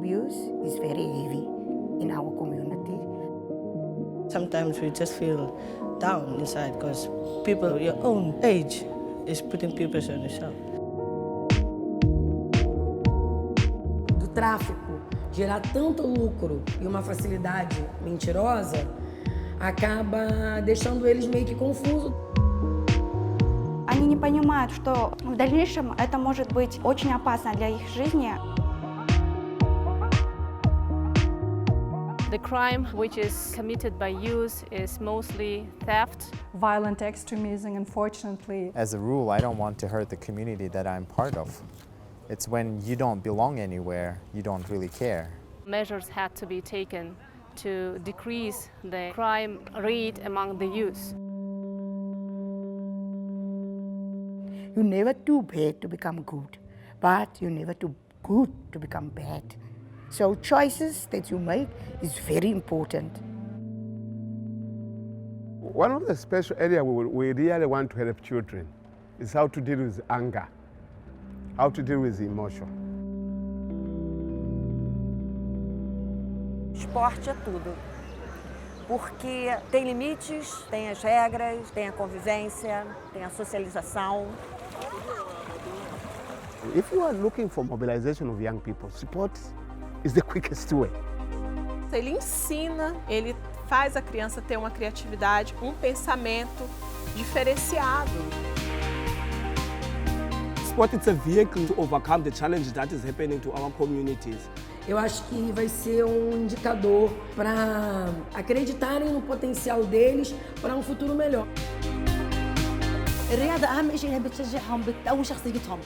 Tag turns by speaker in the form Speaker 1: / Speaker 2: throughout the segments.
Speaker 1: abuse is very heavy in our community.
Speaker 2: Sometimes we just feel down inside because people your own age is putting pressure on yourself.
Speaker 3: Do tráfico gerar tanto lucro e uma facilidade mentirosa acaba deixando eles meio que confusos.
Speaker 4: Они не понимают, что в дальнейшем это может быть очень опасно для их жизни.
Speaker 5: The crime which is committed by youth is mostly theft.
Speaker 6: Violent extremism, unfortunately.
Speaker 7: As a rule, I don't want to hurt the community that I'm part of. It's when you don't belong anywhere, you don't really care.
Speaker 5: Measures had to be taken to decrease the crime rate among the youth.
Speaker 1: You're never too bad to become good, but you're never too good to become bad. So choices that you make is very important.
Speaker 8: One of the special areas we really want to help children is how to deal with anger, how to deal with emotion.
Speaker 9: Esporte é tudo, porque tem limites, tem as regras, tem a convivência, tem a socialização.
Speaker 8: If you are looking for mobilization of young people, sport is the quickest way.
Speaker 10: Ele ensina, ele faz a criança ter uma criatividade, um pensamento diferenciado.
Speaker 11: Sport is a vehicle to overcome the challenge that is happening to our communities.
Speaker 3: Eu acho que vai ser um indicador para acreditarem no potencial deles para um futuro melhor.
Speaker 12: الرياضة أهم شيء إنها بتشجعهم بتقوي شخصيتهم.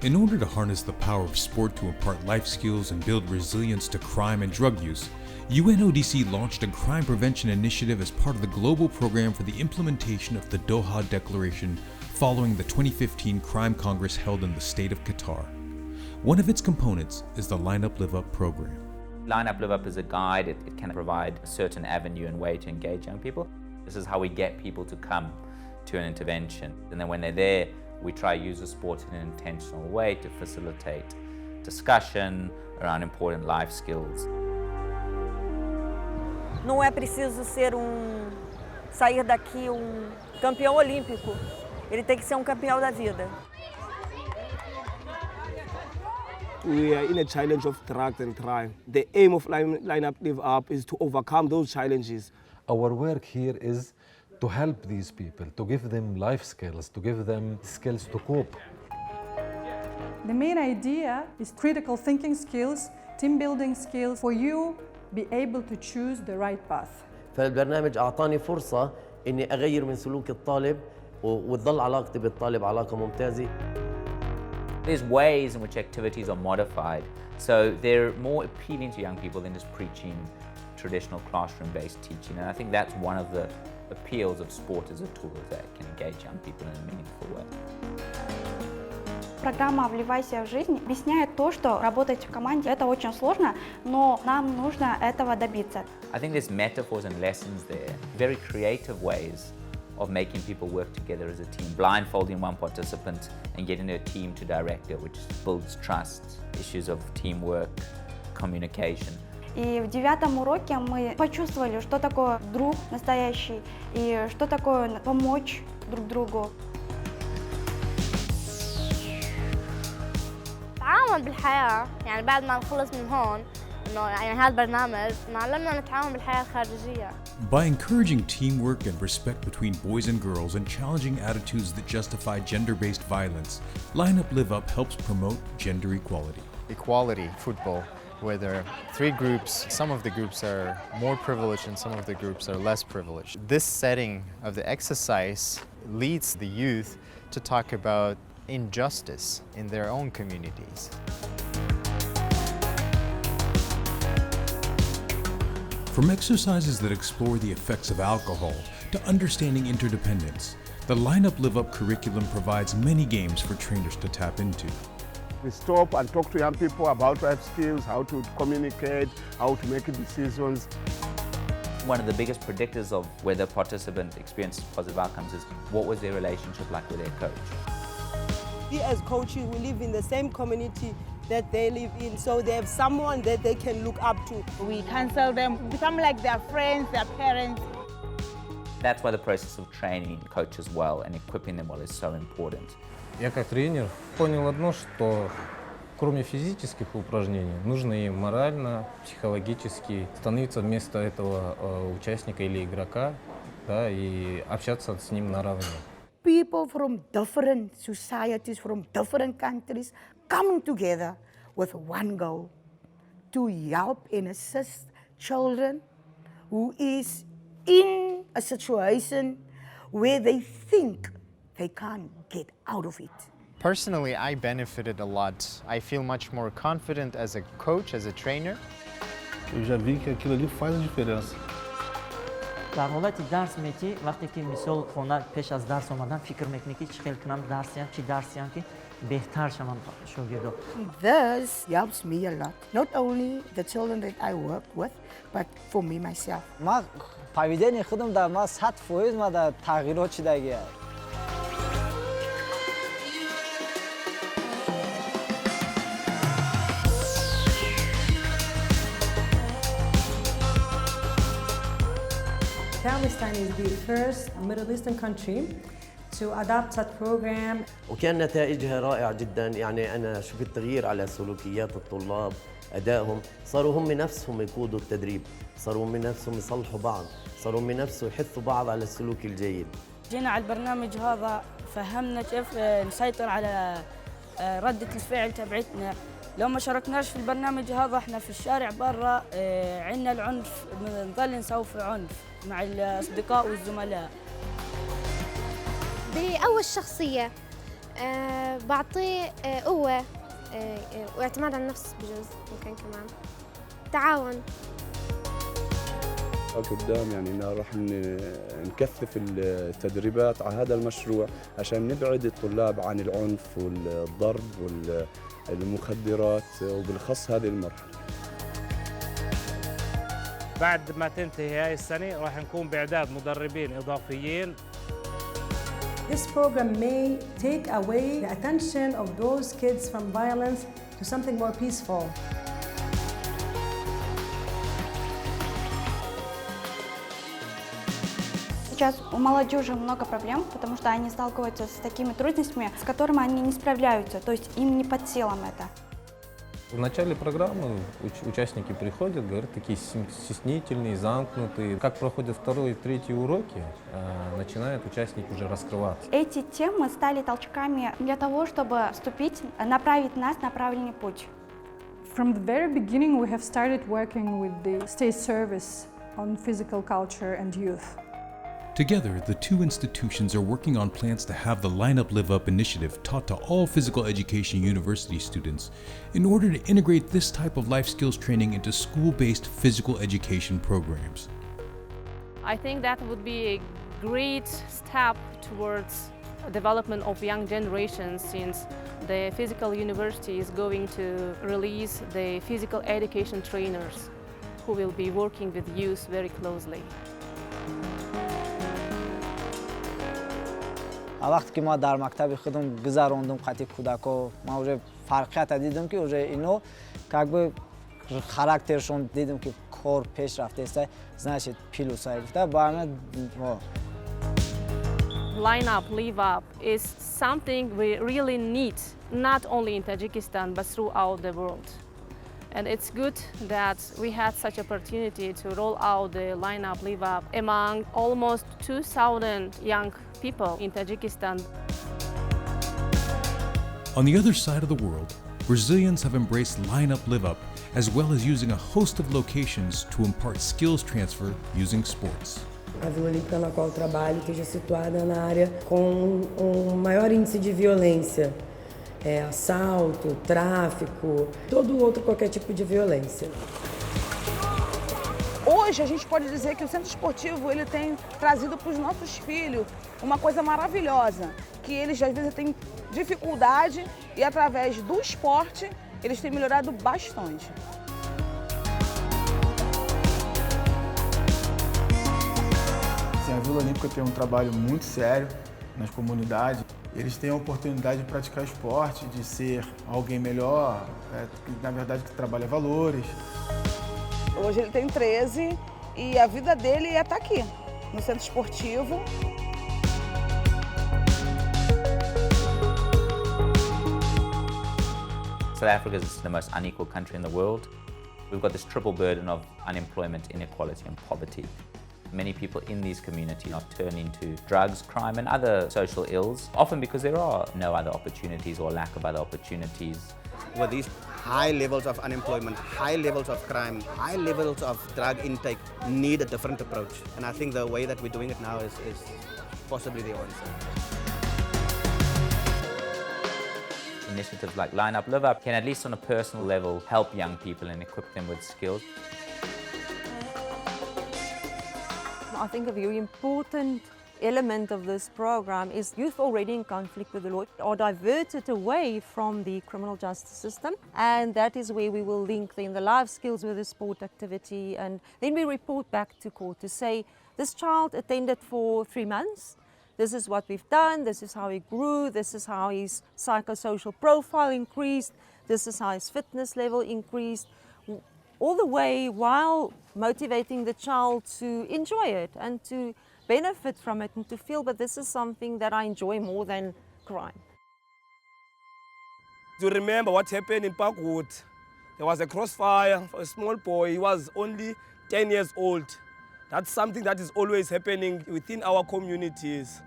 Speaker 13: In order to harness the power of sport to impart life skills and build resilience to crime and drug use, UNODC launched a crime prevention initiative as part of the global program for the implementation of the Doha Declaration following the 2015 Crime Congress held in the state of Qatar. One of its components is the Line Up Live Up program.
Speaker 14: Line Up Live Up is a guide. It can provide a certain avenue and way to engage young people. This is how we get people to come to an intervention. And then when they're there, we try to use the sport in an intentional way to facilitate discussion around important life skills.
Speaker 9: Não é preciso sair daqui campeão olímpico. Ele tem que ser campeão da vida.
Speaker 11: We are in a challenge of drugs and crime. The aim of Line Up Live Up is to overcome those challenges.
Speaker 15: Our work here is to help these people, to give them life skills, to give them skills to cope.
Speaker 6: The main idea is critical thinking skills, team building skills for you be able to choose the right path.
Speaker 16: فالبرنامج أعطاني فرصة إني أغير من سلوك الطالب وتظل علاقتي بالطالب علاقة ممتازة.
Speaker 14: There's ways in which activities are modified, so they're more appealing to young people than just preaching traditional classroom-based teaching. And I think that's one of the appeals of sport as a tool that can engage young people in a meaningful way.
Speaker 4: Программа «Вливайся в жизнь» объясняет то, что работать в команде – это очень сложно, но нам нужно этого добиться.
Speaker 14: I think there's metaphors and lessons there, very creative ways of making people work together as a team, blindfolding one participant and getting a team to direct it, which builds trust, issues of teamwork, communication.
Speaker 4: И в 9-м уроке мы почувствовали, что такое друг настоящий и что такое помочь друг другу.
Speaker 17: التعاون بالحياة يعني بعد ما نخلص من هون إنه يعني هذا البرنامج نعلمنا نتعاون بالحياة الخارجية.
Speaker 13: By encouraging teamwork and respect between boys and girls and challenging attitudes that justify gender-based violence, Line Up Live Up helps promote gender equality.
Speaker 7: Equality, football, where there are three groups. Some of the groups are more privileged and some of the groups are less privileged. This setting of the exercise leads the youth to talk about injustice in their own communities.
Speaker 13: From exercises that explore the effects of alcohol to understanding interdependence, the Line Up Live Up curriculum provides many games for trainers to tap into.
Speaker 8: We stop and talk to young people about life skills, how to communicate, how to make decisions.
Speaker 14: One of the biggest predictors of whether a participant experiences positive outcomes is what was their relationship like with their coach.
Speaker 18: We as coaches, we live in the same community. that they live in, so they have someone that they can look up to.
Speaker 19: We counsel them, become like their friends, their parents.
Speaker 14: That's why the process of training coaches well and equipping them well is so important.
Speaker 20: Я как тренер понял одно, что кроме физических упражнений, нужно и морально, психологически становиться вместо этого участника или игрока, да, и общаться с ним наравне.
Speaker 1: People from different societies, from different countries, coming together with one goal, to help and assist children who is in a situation where they think they can't get out of it.
Speaker 7: Personally, I benefited a lot. I feel much more confident as a coach, as a trainer.
Speaker 21: Eu já vi que aquilo ali faz a diferença.
Speaker 22: در حالت درس میتی وقتی که مثال خونه پیش از درس اومدن فکر میکنی که چه خیلی کنم درسی هم چی درسی هم که بهتر شوم شاگردا.
Speaker 1: This helps me a lot. Not only the children that I work with, but for me myself.
Speaker 23: ما поведение خودم در ما 100% ما در تغییرات شده.
Speaker 24: Palestine is the first Middle Eastern country to adopt such program.
Speaker 16: وكان نتائجها رائعة جدا، يعني أنا شفت تغيير على سلوكيات الطلاب، أدائهم، صاروا هم نفسهم يقودوا التدريب، صاروا هم نفسهم يصلحوا بعض، صاروا هم نفسهم يحثوا بعض على السلوك الجيد.
Speaker 25: جينا على البرنامج هذا فهمنا كيف نسيطر على ردة الفعل تبعتنا. لو ما شاركناش في البرنامج هذا احنا في الشارع برا عندنا العنف، نظل نسوي في عنف مع الأصدقاء والزملاء.
Speaker 17: بأول شخصية بعطيه قوة واعتماد على النفس بجوز ممكن كمان تعاون.
Speaker 26: قدام يعني راح نكثف التدريبات على هذا المشروع عشان نبعد الطلاب عن العنف والضرب والمخدرات وبالخص هذه المرحلة.
Speaker 27: بعد ما تنتهي هاي السنة راح نكون بإعداد مدربين إضافيين.
Speaker 24: This program may take away the attention of those kids from violence to something more peaceful.
Speaker 4: Сейчас у молодежи много проблем, потому что они сталкиваются с такими трудностями, с которыми они не справляются, то есть им не под силам это.
Speaker 20: В начале программы участники приходят, говорят, такие стеснительные, замкнутые. Как проходят второй и третий уроки, начинает участник уже раскрываться.
Speaker 4: Эти темы стали толчками для того, чтобы вступить, направить нас на правильный путь.
Speaker 6: From the very beginning, we have started working with the state service on physical culture and youth.
Speaker 13: Together, the two institutions are working on plans to have the Line Up Live Up initiative taught to all physical education university students in order to integrate this type of life skills training into school-based physical education programs.
Speaker 5: I think that would be a great step towards development of young generations, since the physical university is going to release the physical education trainers who will be working with youth very closely.
Speaker 23: وقتی که ما در مکتب خودم گذراندم خاطر کودکا ما уже فرقیت دیدم که уже اینو как бы خاراکترشون دیدم که کار پیش رفته است значит плюсай گفته با من
Speaker 5: Line Up, Live Up is something we really need, not only in Tajikistan but throughout the world. And it's good that we had such opportunity to roll out the Line Up, Live Up among almost 2,000 young people in Tajikistan.
Speaker 13: On the other side of the world, Brazilians have embraced Line Up, Live Up, as well as using a host of locations to impart skills transfer using sports.
Speaker 3: A Vila Olímpica na qual eu trabalho esteja situada na área com maior índice de violência. Assalto, tráfico, qualquer tipo de violência.
Speaker 19: Hoje a gente pode dizer que o centro esportivo ele tem trazido para os nossos filhos uma coisa maravilhosa, que eles às vezes têm dificuldade e através do esporte eles têm melhorado bastante.
Speaker 28: A Vila Olímpica tem trabalho muito sério nas comunidades.
Speaker 21: eles têm a oportunidade de praticar esporte, de ser alguém melhor, na verdade que trabalha valores.
Speaker 19: Hoje ele tem 13 e a vida dele é estar aqui, no centro esportivo.
Speaker 14: South Africa is the most unequal country in the world. We've got this triple burden of unemployment, inequality and poverty. Many people in these communities are turning to drugs, crime and other social ills, often because there are no other opportunities or lack of other opportunities.
Speaker 2: With these high levels of unemployment, high levels of crime, high levels of drug intake, need a different approach. And I think the way that we're doing it now is possibly the answer.
Speaker 14: Initiatives like Line Up, Live Up can, at least on a personal level, help young people and equip them with skills.
Speaker 8: I think a very important element of this program is youth already in conflict with the law are diverted away from the criminal justice system, and that is where we will link then the life skills with the sport activity, and then we report back to court to say this child attended for 3 months. This is what we've done, this is how he grew, this is how his psychosocial profile increased, this is how his fitness level increased, all the way while motivating the child to enjoy it and to benefit from it and to feel that this is something that I enjoy more than crime.
Speaker 9: To remember what happened in Parkwood, there was a crossfire for a small boy, he was only 10 years old. That's something that is always happening within our communities.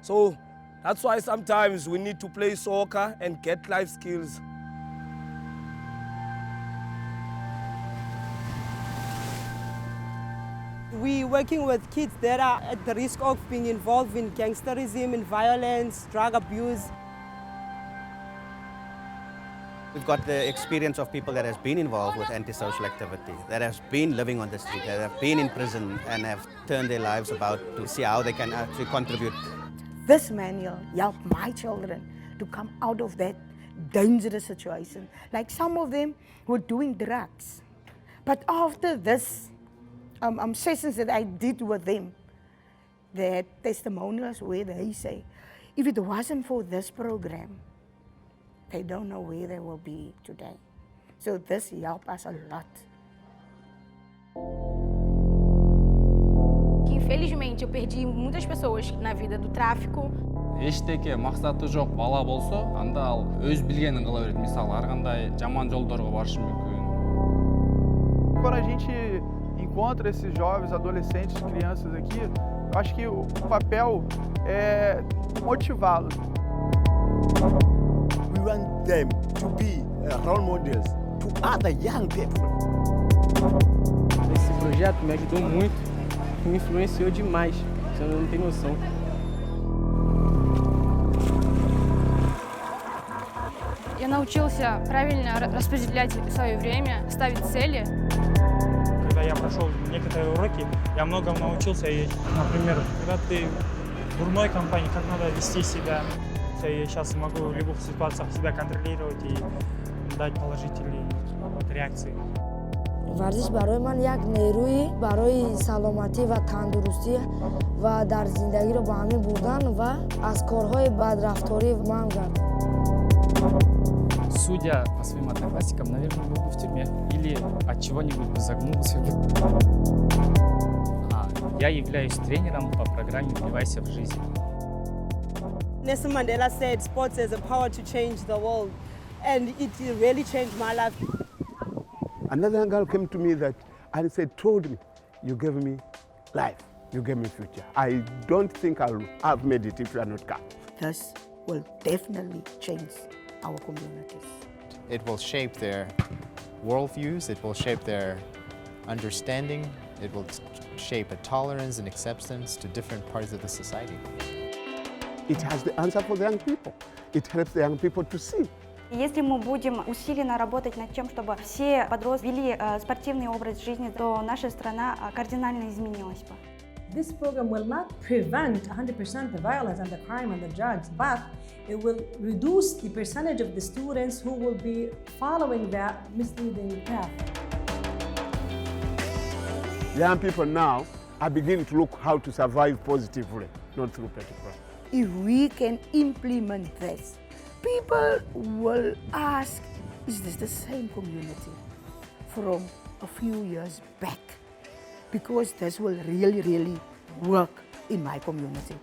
Speaker 9: So that's why sometimes we need to play soccer and get life skills.
Speaker 18: We're working with kids that are at the risk of being involved in gangsterism and violence, drug abuse.
Speaker 2: We've got the experience of people that has been involved with antisocial activity, that has been living on the street, that have been in prison and have turned their lives about to see how they can actually contribute.
Speaker 1: This manual helped my children to come out of that dangerous situation. Like some of them were doing drugs. But after this sessions that I did with them, their testimonials where they say, if it wasn't for this program, they don't know where they will be today. So this helped us a lot.
Speaker 10: Infelizmente, eu perdi muitas pessoas na vida do tráfico.
Speaker 11: Эчтеке максаты жок бала болсо, анда ал өз билгенин кыла берет. Мисалы, ар кандай жаман жолдорго барышы мүмкүн.
Speaker 21: Quando a gente encontra esses jovens, adolescentes, crianças aqui, eu acho que o papel é motivá-los.
Speaker 12: We want them to be role models to other young people.
Speaker 15: Esse projeto me ajudou muito, me influenciou demais, você não tem noção.
Speaker 10: Я научился правильно распределять свое время, ставить цели.
Speaker 27: Когда я прошел некоторые уроки, я многому научился. И, например, когда ты в дурной компании, как надо вести себя. Я сейчас могу в любых ситуациях себя контролировать и дать положительные реакции.
Speaker 28: ورزش برای من یک نیروی برای سلامتی و تندرستی و در زندگی رو با همین بردن و از کارهای بدرفتاری من کرد.
Speaker 15: Судя по своим одноклассникам, наверное, был бы в тюрьме или от чего-нибудь бы загнулся. Я являюсь тренером по программе «Вливайся в жизнь».
Speaker 18: Nelson Mandela said sports has the power to change the world, and it really changed my life.
Speaker 12: Another young girl came to me and told me, you gave me life, you gave me future. I don't think I'll have made it if you are not come.
Speaker 1: This will definitely change our communities.
Speaker 7: It will shape their worldviews, it will shape their understanding, it will shape a tolerance and acceptance to different parts of the society.
Speaker 12: It has the answer for the young people. It helps the young people to see.
Speaker 4: Если мы будем усиленно работать над тем, чтобы все подростки вели спортивный образ жизни, то наша страна кардинально изменилась бы.
Speaker 24: This program will not prevent 100% the violence and the crime and the drugs, but it will reduce the percentage of the students who will be following that misleading path.
Speaker 12: Young people now are beginning to look how to survive positively, not through petty crime.
Speaker 1: if we can implement this, people will ask, is this the same community from a few years back? Because this will really, really work in my community.